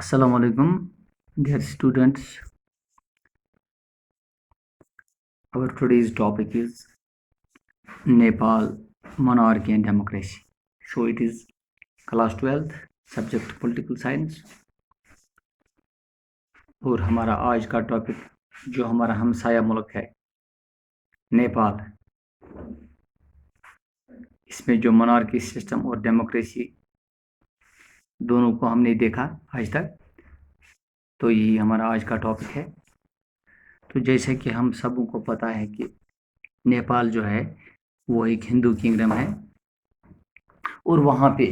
Assalamu alaikum, dear students. Our today's topic is Nepal, monarchy and democracy. So it is class 12th, subject political science. और हमारा आज का topic जो हमारा हमसाया मुल्क है नेपाल, इसमें जो मोनार्की सिस्टम और डेमोक्रेसी दोनों को हमने देखा आज तक, तो यही हमारा आज का टॉपिक है। तो जैसे कि हम सबों को पता है कि नेपाल जो है वो एक हिंदू किंगडम है और वहाँ पे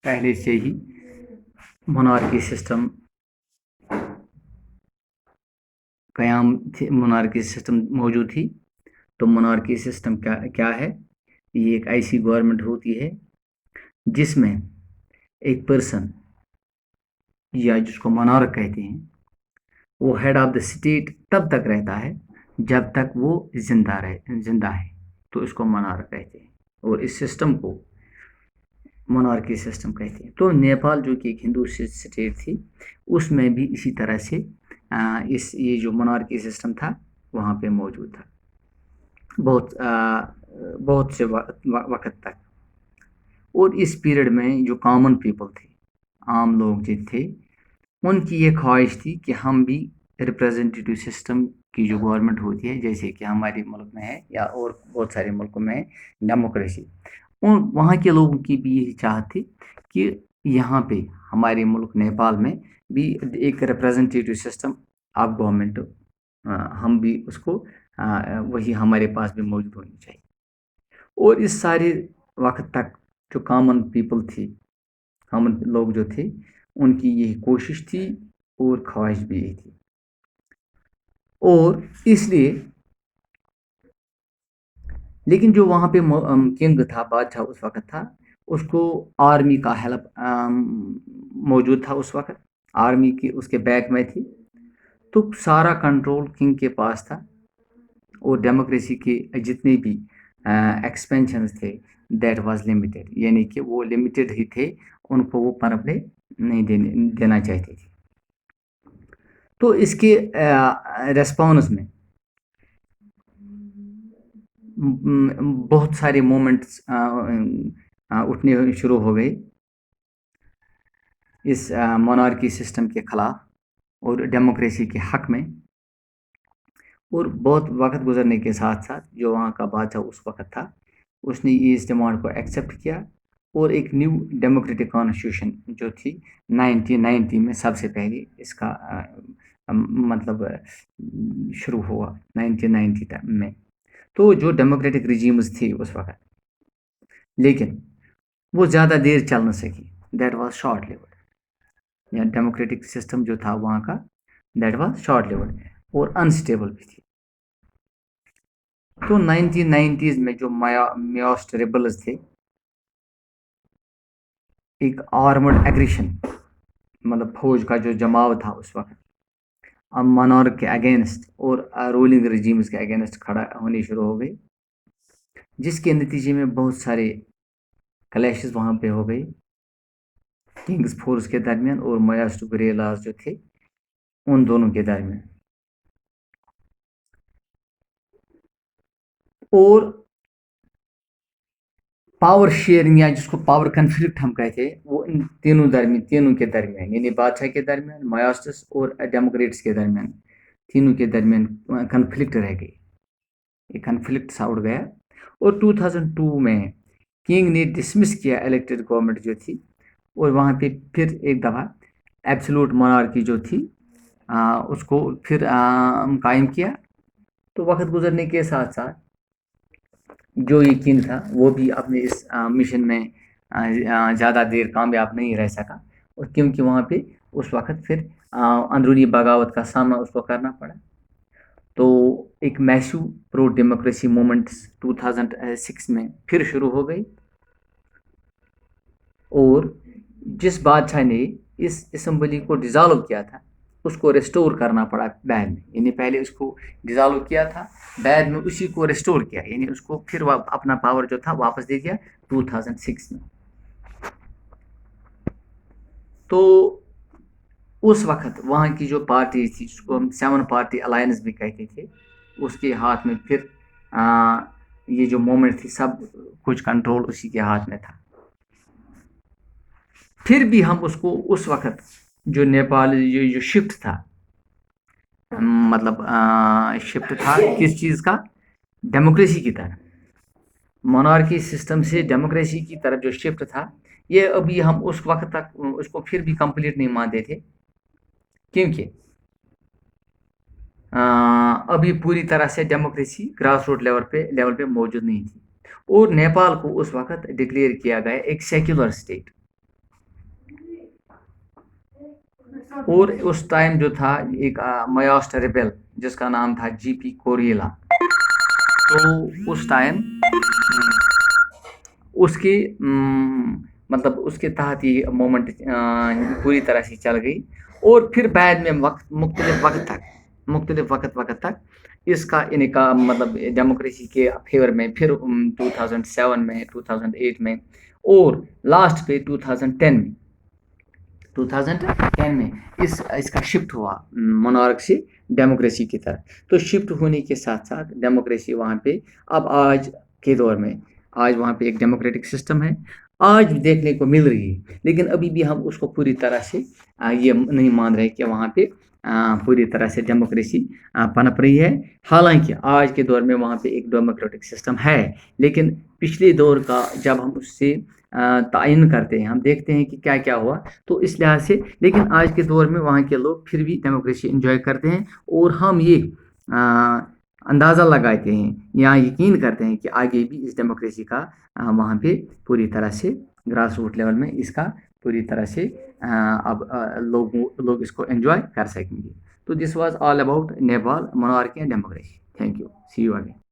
पहले से ही मोनार्की सिस्टम कयाम थी, मोनार्की सिस्टम मौजूद थी। तो मोनार्की सिस्टम क्या है? ये एक ऐसी गवर्नमेंट होती है जिसमें एक पर्सन या जिसको मोनार्क कहते हैं वो हेड ऑफ द स्टेट तब तक रहता है जब तक वो जिंदा है, तो इसको मोनार्क कहते हैं और इस सिस्टम को मोनार्की सिस्टम कहते हैं। तो नेपाल जो कि एक हिंदू स्टेट थी उसमें भी इसी तरह से ये जो मोनार्की सिस्टम था वहाँ पे मौजूद था बहुत से वक्त तक। और इस पीरियड में जो कॉमन पीपल थे, आम लोग जो थे, उनकी ये ख्वाहिश थी कि हम भी रिप्रेजेंटेटिव सिस्टम की जो गवर्नमेंट होती है, जैसे कि हमारे मुल्क में है या और बहुत सारे मुल्कों में है डेमोक्रेसी, उन वहाँ के लोगों की भी यही चाहत थी कि यहाँ पे हमारे मुल्क नेपाल में भी एक रिप्रेजेंटेटिव सिस्टम ऑफ गवर्नमेंट हम भी उसको वही हमारे पास भी मौजूद होनी चाहिए। और इस सारे वक्त तक जो कॉमन पीपल थी, कॉमन लोग जो थे, उनकी यही कोशिश थी और ख्वाहिश भी यही थी। और इसलिए लेकिन जो वहाँ पे किंग था, बादशाह उस वक्त था, उसको आर्मी का हेल्प मौजूद था उस वक्त, आर्मी की उसके बैक में थी, तो सारा कंट्रोल किंग के पास था और डेमोक्रेसी के जितने भी एक्सपेंशंस थे दैट वाज लिमिटेड, यानी कि वो लिमिटेड ही थे, उनको वो पनपने नहीं देना चाहते थे। तो इसके रेस्पॉन्स में बहुत सारे मोमेंट्स उठने शुरू हो गए इस मोनार्की सिस्टम के खिलाफ और डेमोक्रेसी के हक में। और बहुत वक्त गुजरने के साथ साथ जो वहाँ का बादशाह उस वक्त था, उसने इस डिमांड को एक्सेप्ट किया और एक न्यू डेमोक्रेटिक कॉन्स्टिट्यूशन जो थी 1990 में सबसे पहले इसका मतलब शुरू हुआ 1990 में। तो जो डेमोक्रेटिक रिजीम्स थी उस वक्त, लेकिन वो ज़्यादा देर चल न सकी, दैट वाज शॉर्ट लिव्ड। या डेमोक्रेटिक सिस्टम जो था वहाँ का, दैट वाज शॉर्ट लिव्ड और अनस्टेबल भी थी। तो 1990s में जो माओइस्ट रेबल्स थे, एक आर्मर्ड एग्रेशन, मतलब फौज का जो जमाव था उस वक्त मोनार्क के अगेंस्ट और रूलिंग रिजीम्स के अगेंस्ट खड़ा होने शुरू हो गई, जिसके नतीजे में बहुत सारे क्लैशेस वहाँ पे हो गए किंग्स फोर्स के दरमियान और माओइस्ट गुरिल्लास जो थे उन दोनों के दरमियान। और पावर शेयरिंग या जिसको पावर कन्फ्लिक्ट हम कहते हैं, वो इन तीनों के दरमियान, यानी बादशाह के दरमियान, माओइस्ट्स और डेमोक्रेट्स के दरमियान, तीनों के दरमियान कन्फ्लिक्ट रह गई, ये कन्फ्लिक्ट सा उड़ गया। और 2002 में किंग ने डिसमिस किया इलेक्टेड गवर्नमेंट जो थी और वहाँ पे फिर एक दफ़ा एब्सोल्यूट मोनार्की जो थी उसको फिर कायम किया। तो वक्त गुजरने के साथ साथ जो ये किंग था वो भी अपने इस मिशन में ज़्यादा देर कामयाब नहीं रह सका, और क्योंकि वहाँ पे उस वक्त फिर अंदरूनी बगावत का सामना उसको करना पड़ा। तो एक मैसिव प्रो डेमोक्रेसी मूवमेंट्स 2006 में फिर शुरू हो गई और जिस बादशाह ने इस असेंबली को डिज़ोल्व किया था उसको रेस्टोर करना पड़ा बाद में, यानी पहले उसको डिज़ोल्व किया था, बाद में उसी को रेस्टोर किया, यानी उसको फिर अपना पावर जो था वापस दे दिया 2006 में। तो उस वक्त वहाँ की जो पार्टी थी जिसको हम 7 पार्टी अलायंस भी कहते थे, उसके हाथ में फिर ये जो मोमेंट थी सब कुछ कंट्रोल उसी के हाथ में था। फिर भी हम उसको उस वक्त जो नेपाल जो शिफ्ट था, मतलब शिफ्ट था किस चीज़ का, डेमोक्रेसी की तरफ, मोनार्की सिस्टम से डेमोक्रेसी की तरफ जो शिफ्ट था, ये अभी हम उस वक्त तक उसको फिर भी कंप्लीट नहीं मानते थे, क्योंकि अभी पूरी तरह से डेमोक्रेसी ग्रास रूट लेवल पे मौजूद नहीं थी, और नेपाल को उस वक्त डिक्लेयर किया गया एक सेक्युलर स्टेट। और उस टाइम जो था एक माओइस्ट रेबेल जिसका नाम था जीपी कोरेला, तो उस टाइम उसके मतलब उसके तहत ये मोमेंट पूरी तरह से चल गई। और फिर बाद में मुख्तलिफ वक्त तक इसका इनका मतलब डेमोक्रेसी के फेवर में फिर 2007 में, 2008 में, और लास्ट पे 2010 में इसका शिफ्ट हुआ मोनार्क से डेमोक्रेसी की तरफ। तो शिफ्ट होने के साथ साथ डेमोक्रेसी वहाँ पे अब आज के दौर में, आज वहाँ पे एक डेमोक्रेटिक सिस्टम है, आज देखने को मिल रही है, लेकिन अभी भी हम उसको पूरी तरह से ये नहीं मान रहे कि वहाँ पे पूरी तरह से डेमोक्रेसी पनप रही है। हालांकि आज के दौर में वहाँ पे एक डेमोक्रेटिक सिस्टम है, लेकिन पिछले दौर का जब हम उससे तायन करते हैं, हम देखते हैं कि क्या क्या हुआ, तो इस लिहाज से, लेकिन आज के दौर में वहाँ के लोग फिर भी डेमोक्रेसी एंजॉय करते हैं। और हम ये अंदाज़ा लगाते हैं या यकीन करते हैं कि आगे भी इस डेमोक्रेसी का वहाँ पे पूरी तरह से ग्रास रूट लेवल में इसका पूरी तरह से अब लोग इसको एंजॉय कर सकेंगे। तो this was all about Nepal monarchy and democracy. Thank you, see you again.